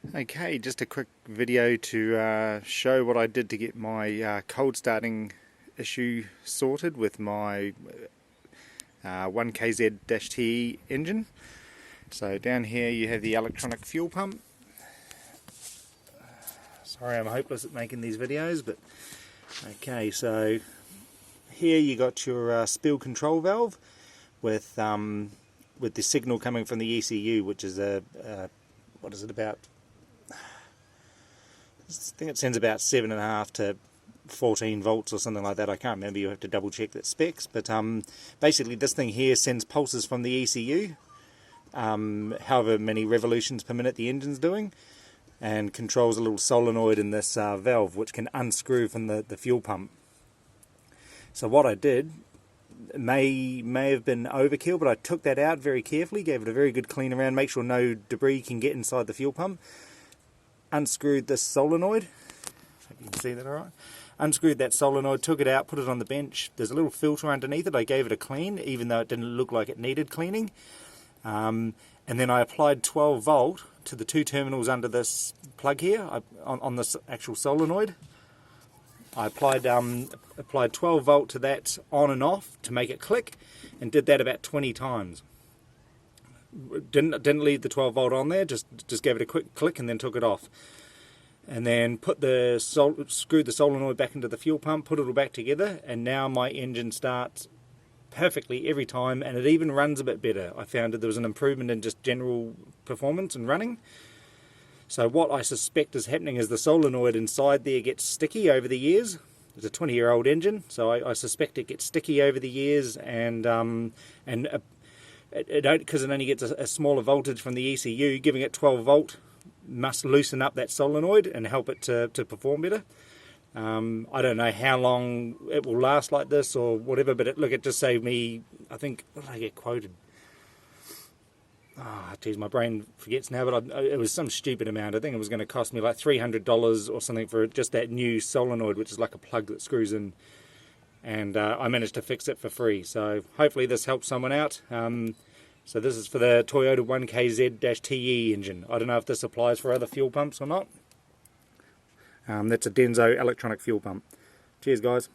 Okay, just a quick video to show what I did to get my cold starting issue sorted with my 1KZ-TE engine. So down here you have the electronic fuel pump. Sorry, I'm hopeless at making these videos, but okay, so here you got your spill control valve with the signal coming from the ECU, which is what is it, about, I think it sends about 7.5 to 14 volts or something like that. I can't remember, you have to double check the specs, but basically this thing here sends pulses from the ECU, however many revolutions per minute the engine's doing, and controls a little solenoid in this valve which can unscrew from the fuel pump. So what I did may have been overkill, but I took that out very carefully, gave it a very good clean around, make sure no debris can get inside the fuel pump, unscrewed this solenoid, hope you can see that alright, unscrewed that solenoid, took it out, put it on the bench. There's a little filter underneath it. I gave it a clean even though it didn't look like it needed cleaning, and then I applied 12 volt to the two terminals under this plug here, on this actual solenoid. I applied 12 volt to that on and off to make it click, and did that about 20 times. Didn't leave the 12 volt on there, just gave it a quick click and then took it off. And then screwed the solenoid back into the fuel pump, put it all back together, and now my engine starts perfectly every time, and it even runs a bit better. I found that there was an improvement in just general performance and running. So what I suspect is happening is the solenoid inside there gets sticky over the years. It's a 20-year-old engine, so I suspect it gets sticky over the years, and because it only gets a smaller voltage from the ECU, giving it 12 volt must loosen up that solenoid and help it to perform better. I don't know how long it will last like this or whatever, but it just saved me, I think, what did I get quoted? Ah, geez, my brain forgets now, but it was some stupid amount. I think it was going to cost me like $300 or something for just that new solenoid, which is like a plug that screws in, and I managed to fix it for free. So hopefully this helps someone out. So this is for the Toyota 1KZ-TE engine. I don't know if this applies for other fuel pumps or not. That's a Denso electronic fuel pump. Cheers guys.